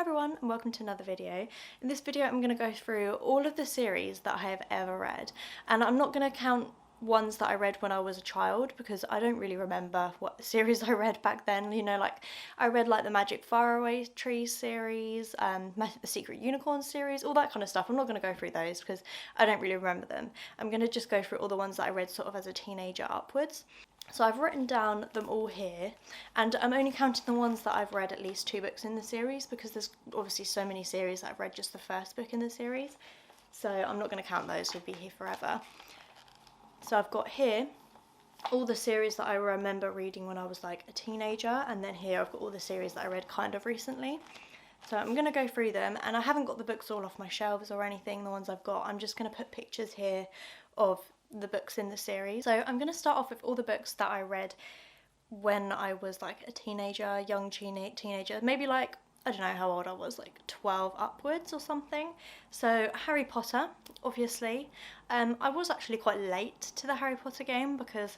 Hi everyone and welcome to another video. In this video I'm going to go through all of the series that I have ever read, and I'm not going to count ones that I read when I was a child because I don't really remember what series I read back then. You know, like I read like the Magic Faraway Tree series, the Secret Unicorn series, all that kind of stuff. I'm not going to go through those because I don't really remember them. I'm going to just go through all the ones that I read sort of as a teenager upwards. So I've written down them all here, and I'm only counting the ones that I've read at least 2 books in the series because there's obviously so many series that I've read just the first book in the series. So I'm not going to count those, we'll be here forever. So I've got here all the series that I remember reading when I was like a teenager, and then here I've got all the series that I read kind of recently. So I'm going to go through them, and I haven't got the books all off my shelves or anything, the ones I've got. I'm just going to put pictures here of the books in the series. So I'm going to start off with all the books that I read when I was like a teenager, young teenager, maybe like, I don't know how old I was, like 12 upwards or something. So Harry Potter, obviously. I was actually quite late to the Harry Potter game because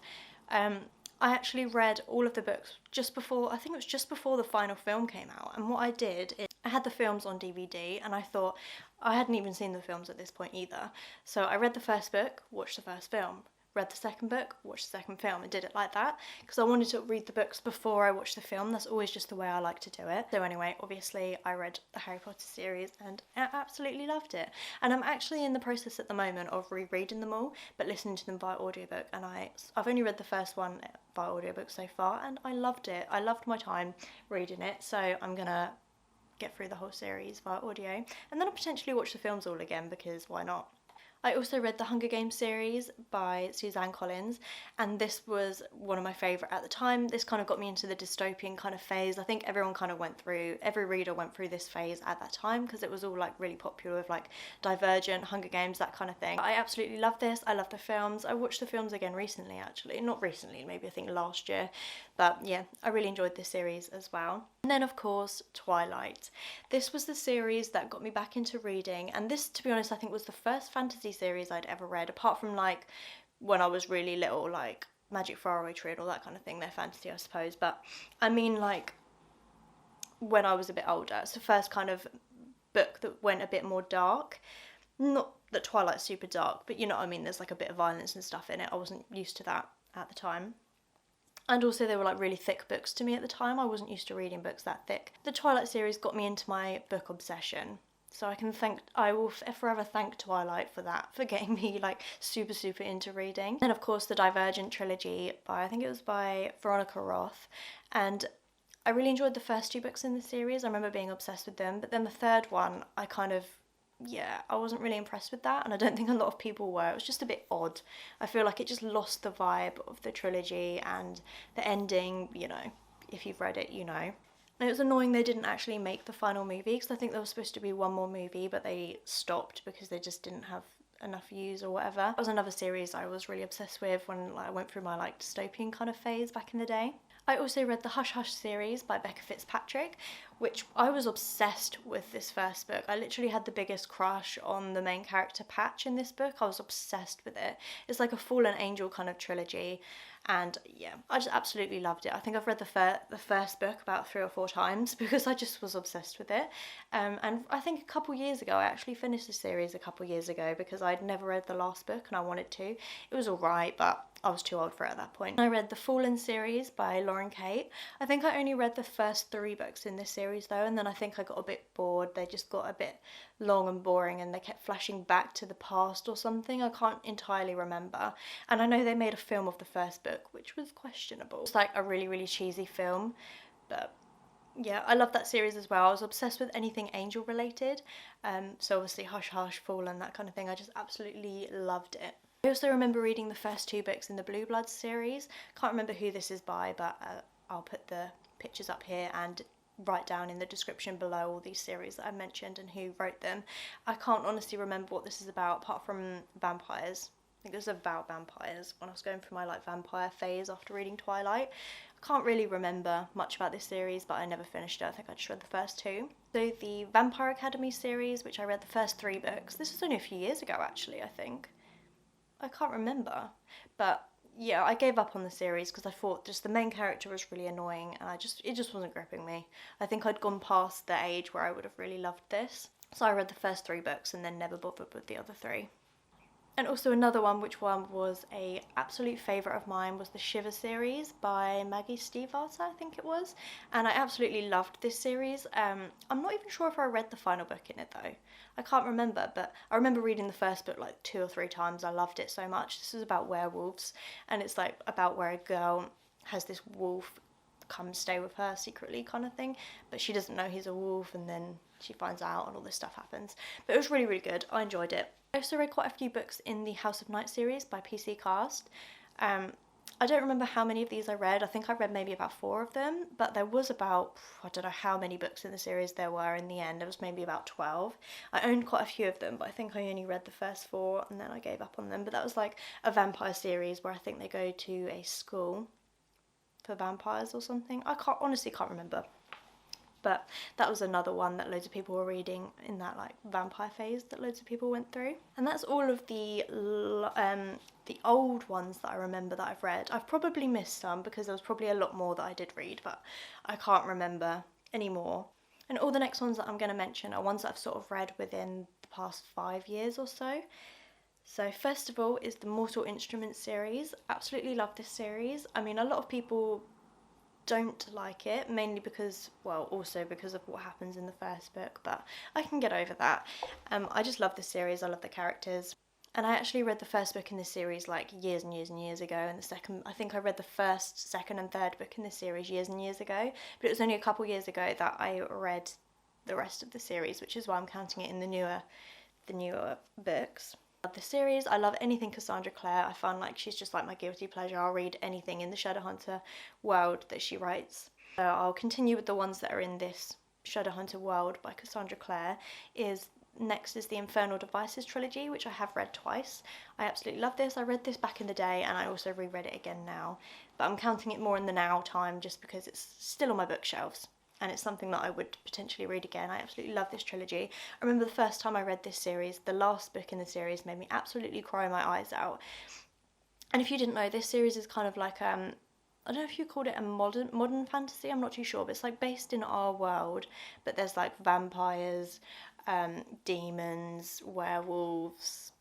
I actually read all of the books just before, I think it was just before the final film came out. And what I did is I had the films on DVD, and I thought, I hadn't even seen the films at this point either. So I read the first book, watched the first film, read the second book, watched the second film, and did it like that because I wanted to read the books before I watched the film. That's always just the way I like to do it. So anyway, obviously I read the Harry Potter series and I absolutely loved it. And I'm actually in the process at the moment of rereading them all, but listening to them via audiobook, and I've only read the first one via audiobook so far, and I loved it. I loved my time reading it, so I'm gonna get through the whole series via audio, and then I'll potentially watch the films all again because why not? I also read the Hunger Games series by Suzanne Collins, and this was one of my favourite at the time. This kind of got me into the dystopian kind of phase. I think every reader went through this phase at that time because it was all like really popular with like Divergent, Hunger Games, that kind of thing. I absolutely love this. I love the films. I watched the films again recently, actually. Not recently, maybe I think last year. But yeah, I really enjoyed this series as well. And then of course, Twilight. This was the series that got me back into reading, and this, to be honest, I think was the first fantasy series I'd ever read, apart from like when I was really little, like Magic Faraway Tree and all that kind of thing. They're fantasy, I suppose, but I mean like when I was a bit older. It's the first kind of book that went a bit more dark. Not that Twilight's super dark, but you know what I mean, there's like a bit of violence and stuff in it. I wasn't used to that at the time. And also they were like really thick books to me at the time. I wasn't used to reading books that thick. The Twilight series got me into my book obsession. So I will forever thank Twilight for that, for getting me like super into reading. And of course the Divergent trilogy I think it was by Veronica Roth. And I really enjoyed the first 2 books in the series. I remember being obsessed with them. But then the third one, I wasn't really impressed with that, and I don't think a lot of people were. It was just a bit odd. I feel like it just lost the vibe of the trilogy, and the ending, you know, if you've read it, you know. And it was annoying they didn't actually make the final movie, because I think there was supposed to be one more movie, but they stopped because they just didn't have enough views or whatever. That was another series I was really obsessed with when I went through my like dystopian kind of phase back in the day. I also read the Hush Hush series by Becca Fitzpatrick, which I was obsessed with this first book. I literally had the biggest crush on the main character Patch in this book. I was obsessed with it. It's like a fallen angel kind of trilogy, and yeah, I just absolutely loved it. I think I've read the first book about 3 or 4 times because I just was obsessed with it. And I think a couple years ago, I actually finished the series a couple years ago because I'd never read the last book and I wanted to. It was alright, but I was too old for it at that point. I read the Fallen series by Lauren Kate. I think I only read the first 3 books in this series though, and then I think I got a bit bored. They just got a bit long and boring, and they kept flashing back to the past or something. I can't entirely remember. And I know they made a film of the first book, which was questionable. It's like a really cheesy film, but yeah, I love that series as well. I was obsessed with anything angel related. So obviously Hush Hush, Fallen, that kind of thing. I just absolutely loved it. I also remember reading the first 2 books in the Blue Bloods series. Can't remember who this is by, but I'll put the pictures up here and write down in the description below all these series that I mentioned and who wrote them. I can't honestly remember what this is about apart from vampires. I think it was about vampires when I was going through my like vampire phase after reading Twilight. I can't really remember much about this series, but I never finished it. I think I just read the first 2. So the Vampire Academy series, which I read the first 3 books. This was only a few years ago actually, I think. I can't remember, but yeah, I gave up on the series because I thought just the main character was really annoying, and it just wasn't gripping me. I think I'd gone past the age where I would have really loved this. So I read the first 3 books and then never bothered with the other 3. And also another one, which one was a absolute favourite of mine, was the Shiver series by Maggie Stiefvater, I think it was. And I absolutely loved this series. I'm not even sure if I read the final book in it though. I can't remember, but I remember reading the first book like 2 or 3 times. I loved it so much. This is about werewolves, and it's like about where a girl has this wolf come stay with her secretly kind of thing, but she doesn't know he's a wolf, and then she finds out and all this stuff happens. But it was really, really good. I enjoyed it. I also read quite a few books in the House of Night series by PC Cast. I don't remember how many of these I read. I think I read maybe about 4 of them, but there was about, I don't know how many books in the series there were in the end. There was maybe about 12. I owned quite a few of them, but I think I only read the first 4 and then I gave up on them. But that was like a vampire series where I think they go to a school for vampires or something. I honestly can't remember. But that was another one that loads of people were reading in that like vampire phase that loads of people went through. And that's all of the old ones that I remember that I've read. I've probably missed some because there was probably a lot more that I did read, but I can't remember anymore. And all the next ones that I'm going to mention are ones that I've sort of read within the past 5 years or so. So first of all is the Mortal Instruments series. Absolutely love this series. I mean, a lot of people don't like it, mainly because, well, also because of what happens in the first book, but I can get over that. I just love this series. I love the characters. And I actually read the first book in this series like years and years and years ago, and the second, I think I read the first, second and third book in this series years and years ago, but it was only a couple years ago that I read the rest of the series, which is why I'm counting it in the newer books. The series, I love anything Cassandra Clare. I find like she's just like my guilty pleasure. I'll read anything in the Shadowhunter world that she writes. So I'll continue with the ones that are in this Shadowhunter world by Cassandra Clare. Next is the Infernal Devices trilogy, which I have read twice. I absolutely love this. I read this back in the day and I also reread it again now. But I'm counting it more in the now time just because it's still on my bookshelves. And it's something that I would potentially read again. I absolutely love this trilogy. I remember the first time I read this series, the last book in the series made me absolutely cry my eyes out. And if you didn't know, this series is kind of like, I don't know if you called it a modern fantasy, I'm not too sure, but it's like based in our world, but there's like vampires, demons, werewolves,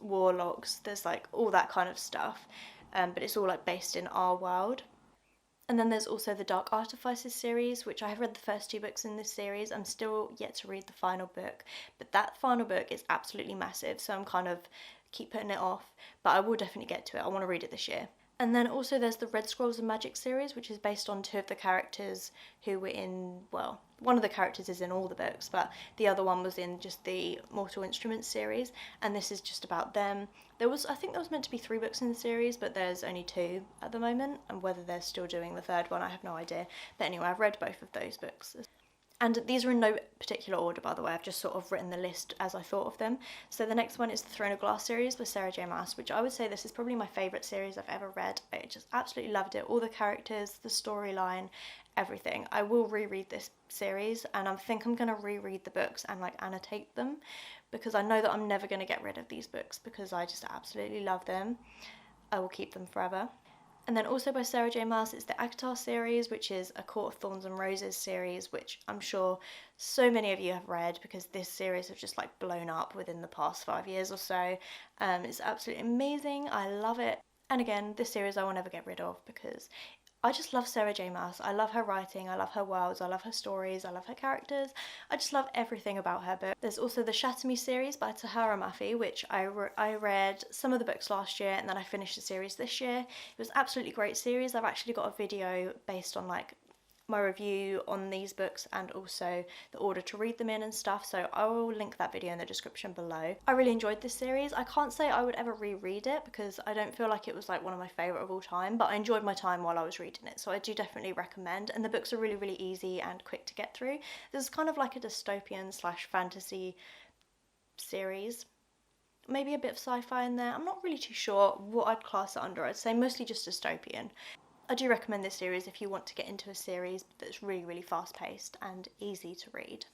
warlocks, there's like all that kind of stuff, but it's all like based in our world. And then there's also the Dark Artifices series, which I have read the first 2 books in this series. I'm still yet to read the final book, but that final book is absolutely massive, so I'm kind of keep putting it off, but I will definitely get to it. I want to read it this year. And then also there's the Red Scrolls of Magic series, which is based on 2 of the characters who were in, well, one of the characters is in all the books, but the other one was in just the Mortal Instruments series, and this is just about them. I think there was meant to be 3 books in the series, but there's only 2 at the moment, and whether they're still doing the 3rd one, I have no idea. But anyway, I've read both of those books. And these are in no particular order, by the way. I've just sort of written the list as I thought of them. So the next one is the Throne of Glass series by Sarah J Maas, which I would say this is probably my favourite series I've ever read. I just absolutely loved it. All the characters, the storyline, everything. I will reread this series, and I think I'm going to reread the books and like annotate them, because I know that I'm never going to get rid of these books because I just absolutely love them. I will keep them forever. And then also by Sarah J Maas, it's the acotar series, which is a Court of Thorns and Roses series, which I'm sure so many of you have read because this series has just like blown up within the past 5 years or so. It's absolutely amazing. I love it. And again, this series I will never get rid of because I just love Sarah J Maas. I love her writing, I love her worlds, I love her stories, I love her characters. I just love everything about her book. There's also the Shatter Me series by Tahara Mafi, which I read some of the books last year and then I finished the series this year. It was an absolutely great series. I've actually got a video based on like my review on these books and also the order to read them in and stuff, so I will link that video in the description below. I really enjoyed this series. I can't say I would ever reread it because I don't feel like it was like one of my favourite of all time, but I enjoyed my time while I was reading it, so I do definitely recommend, and the books are really, really easy and quick to get through. This is kind of like a dystopian / fantasy series. Maybe a bit of sci-fi in there. I'm not really too sure what I'd class it under. I'd say mostly just dystopian. I do recommend this series if you want to get into a series that's really, really fast-paced and easy to read.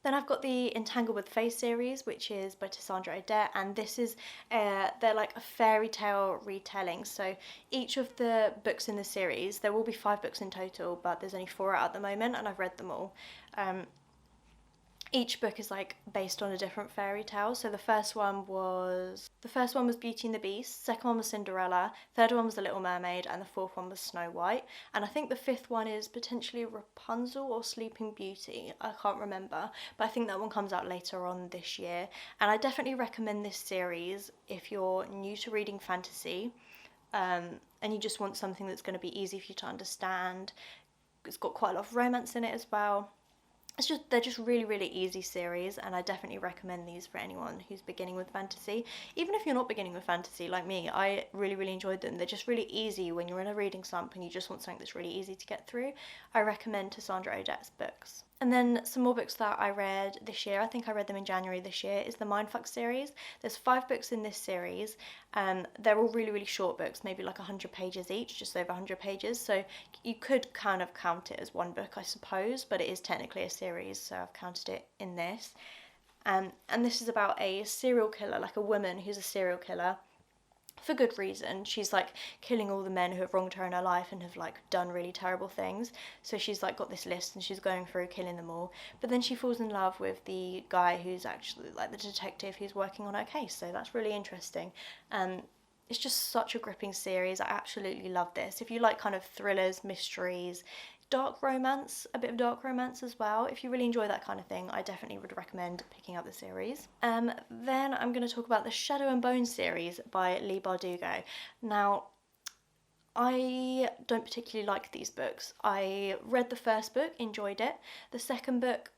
Then I've got the Entangled with Fae series, which is by Cassandra, and this is, they're like a fairy tale retelling. So each of the books in the series, there will be 5 books in total, but there's only 4 out at the moment, and I've read them all. Each book is like based on a different fairy tale. So the first one was Beauty and the Beast, second one was Cinderella, third one was The Little Mermaid, and the fourth one was Snow White. And I think the fifth one is potentially Rapunzel or Sleeping Beauty. I can't remember, but I think that one comes out later on this year. And I definitely recommend this series if you're new to reading fantasy, and you just want something that's going to be easy for you to understand. It's got quite a lot of romance in it as well. They're just really, really easy series, and I definitely recommend these for anyone who's beginning with fantasy. Even if you're not beginning with fantasy like me, I really, really enjoyed them. They're just really easy when you're in a reading slump and you just want something that's really easy to get through. I recommend Cassandra Odette's books. And then some more books that I read this year, I think I read them in January this year, is the Mindfuck series. There's 5 books in this series, and they're all really, really short books, maybe like 100 pages each, just over 100 pages. So you could kind of count it as one book, I suppose, but it is technically a series, so I've counted it in this. And this is about a serial killer, like a woman who's a serial killer. For good reason. She's like killing all the men who have wronged her in her life and have like done really terrible things. So she's like got this list and she's going through killing them all. But then she falls in love with the guy who's actually like the detective who's working on her case. So that's really interesting. It's just such a gripping series. I absolutely love this. If you like kind of thrillers, mysteries, dark romance, a bit of dark romance as well, if you really enjoy that kind of thing, I definitely would recommend picking up the series. Then I'm going to talk about the Shadow and Bone series by Leigh Bardugo. Now, I don't particularly like these books. I read the first book, enjoyed it. The second book,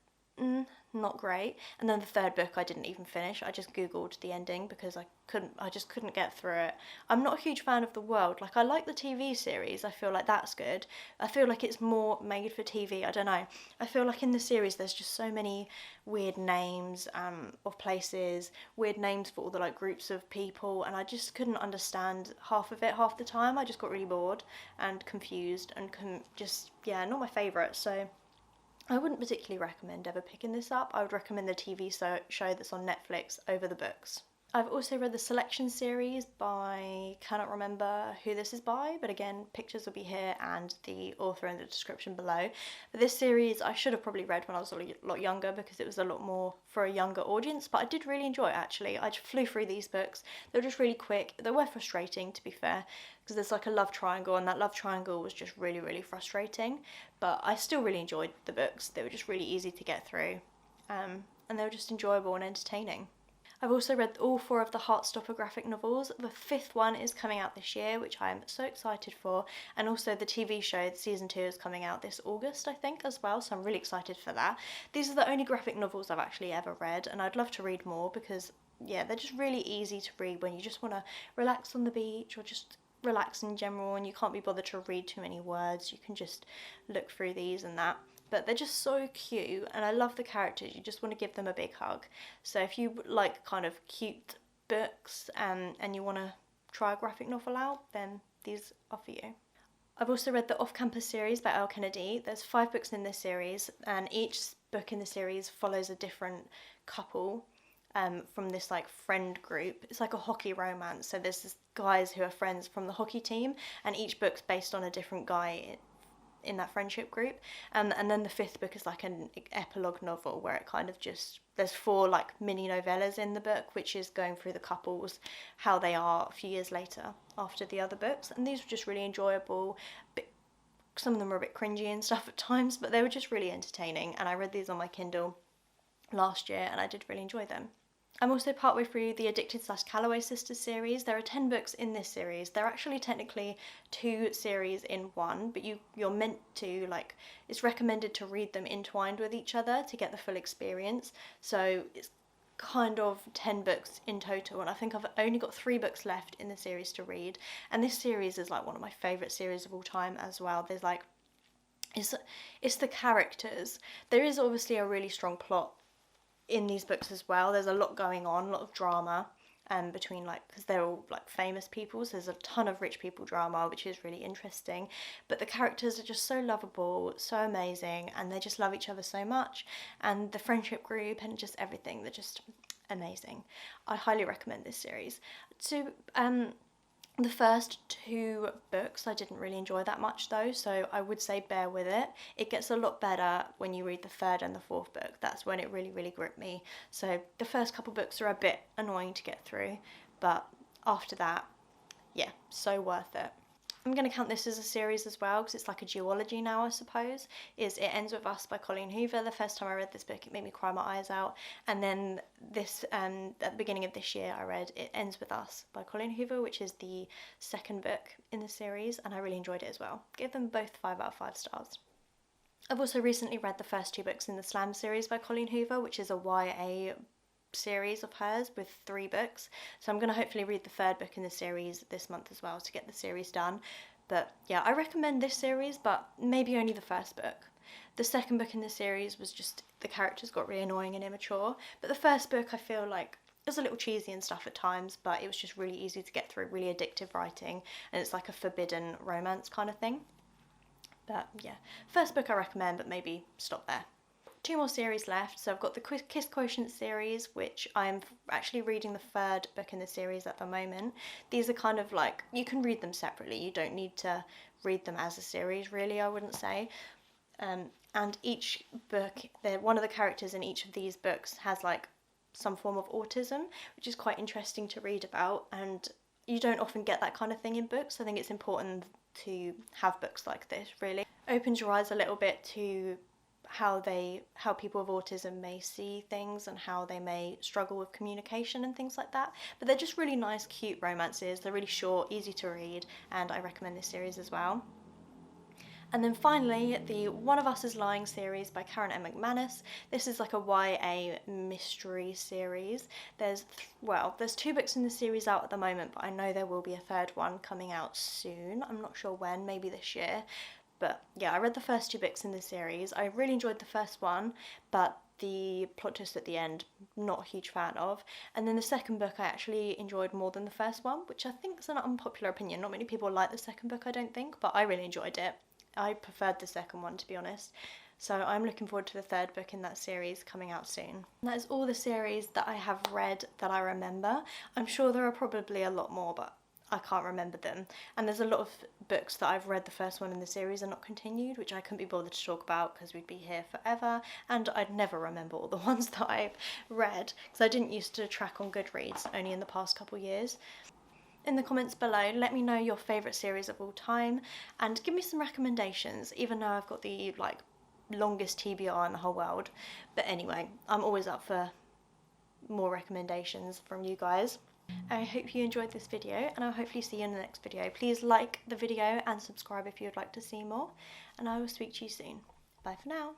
not great. And then the third book I didn't even finish. I just googled the ending because I just couldn't get through it. I'm not a huge fan of the world. Like, I like the TV series. I feel like that's good. I feel like it's more made for TV. I don't know. I feel like in the series there's just so many weird names of places, weird names for all the like groups of people, and I just couldn't understand half of it half the time. I just got really bored and confused and not my favourite. So I wouldn't particularly recommend ever picking this up. I would recommend the TV show that's on Netflix over the books. I've also read the Selection series by, cannot remember who this is by, but again, pictures will be here and the author in the description below. But this series I should have probably read when I was a lot younger because it was a lot more for a younger audience, but I did really enjoy it actually. I just flew through these books. They were just really quick. They were frustrating, to be fair, because there's like a love triangle, and that love triangle was just really, really frustrating. But I still really enjoyed the books. They were just really easy to get through, and they were just enjoyable and entertaining. I've also read all 4 of the Heartstopper graphic novels. The 5th one is coming out this year, which I'm so excited for, and also the TV show, season 2, is coming out this August, I think, as well, so I'm really excited for that. These are the only graphic novels I've actually ever read, and I'd love to read more because, yeah, they're just really easy to read when you just want to relax on the beach or just relax in general and you can't be bothered to read too many words. You can just look through these and that. But they're just so cute, and I love the characters. You just want to give them a big hug. So if you like kind of cute books and you want to try a graphic novel out, then these are for you. I've also read the Off-Campus series by Elle Kennedy. There's 5 books in this series, and each book in the series follows a different couple from this like friend group. It's like a hockey romance. So there's this guys who are friends from the hockey team, and each book's based on a different guy in that friendship group, and then the 5th book is like an epilogue novel where it kind of just, there's 4 like mini novellas in the book, which is going through the couples, how they are a few years later after the other books. And these were just really enjoyable. Some of them were a bit cringy and stuff at times, but they were just really entertaining, and I read these on my Kindle last year and I did really enjoy them. I'm also partway through the Addicted/Calloway Sisters series. There are 10 books in this series. They're actually technically 2 series in one, but you're meant to, like, it's recommended to read them entwined with each other to get the full experience. So it's kind of 10 books in total, and I think I've only got 3 books left in the series to read. And this series is like one of my favourite series of all time as well. There's like, it's the characters. There is obviously a really strong plot in these books as well. There's a lot going on, a lot of drama, between, like, because they're all like famous people, so there's a ton of rich people drama, which is really interesting, but the characters are just so lovable, so amazing, and they just love each other so much, and the friendship group and just everything, they're just amazing. I highly recommend this series. So the first two books I didn't really enjoy that much though, so I would say bear with it. It gets a lot better when you read the third and the fourth book. That's when it really gripped me. So the first couple books are a bit annoying to get through, but after that, yeah, so worth it. I'm going to count this as a series as well, because it's like a duology now, I suppose. Is It Ends With Us by Colleen Hoover. The first time I read this book, it made me cry my eyes out. And then this, at the beginning of this year, I read It Ends With Us by Colleen Hoover, which is the second book in the series, and I really enjoyed it as well. Give them both 5 out of 5 stars. I've also recently read the first 2 books in the Slam series by Colleen Hoover, which is a YA series of hers with 3 books, so I'm going to hopefully read the third book in the series this month as well to get the series done. But yeah, I recommend this series, but maybe only the first book. The second book in the series was just, the characters got really annoying and immature, but the first book I feel like it was a little cheesy and stuff at times, but it was just really easy to get through, really addictive writing, and it's like a forbidden romance kind of thing. But yeah, first book I recommend, but maybe stop there. 2 more series left, so I've got the Kiss Quotient series, which I'm actually reading the third book in the series at the moment. These are kind of like, you can read them separately, you don't need to read them as a series really, I wouldn't say. And each book, one of the characters in each of these books has like some form of autism, which is quite interesting to read about, and you don't often get that kind of thing in books. I think it's important to have books like this, really. Opens your eyes a little bit to how people with autism may see things and how they may struggle with communication and things like that. But they're just really nice, cute romances. They're really short, easy to read, and I recommend this series as well. And then finally, the One of Us Is Lying series by Karen M. McManus. This is like a YA mystery series. There's 2 books in the series out at the moment, but I know there will be a third one coming out soon. I'm not sure when, maybe this year. But yeah, I read the first 2 books in the series. I really enjoyed the first one, but the plot twist at the end, not a huge fan of. And then the second book I actually enjoyed more than the first one, which I think is an unpopular opinion. Not many people like the second book, I don't think, but I really enjoyed it. I preferred the second one, to be honest. So I'm looking forward to the third book in that series coming out soon. And that is all the series that I have read that I remember. I'm sure there are probably a lot more, but I can't remember them. And there's a lot of books that I've read the first one in the series and not continued, which I couldn't be bothered to talk about because we'd be here forever, and I'd never remember all the ones that I've read because I didn't used to track on Goodreads, only in the past couple years. In the comments below, let me know your favourite series of all time and give me some recommendations, even though I've got the longest TBR in the whole world. But anyway, I'm always up for more recommendations from you guys. I hope you enjoyed this video, and I'll hopefully see you in the next video. Please like the video and subscribe if you would like to see more, and I will speak to you soon. Bye for now.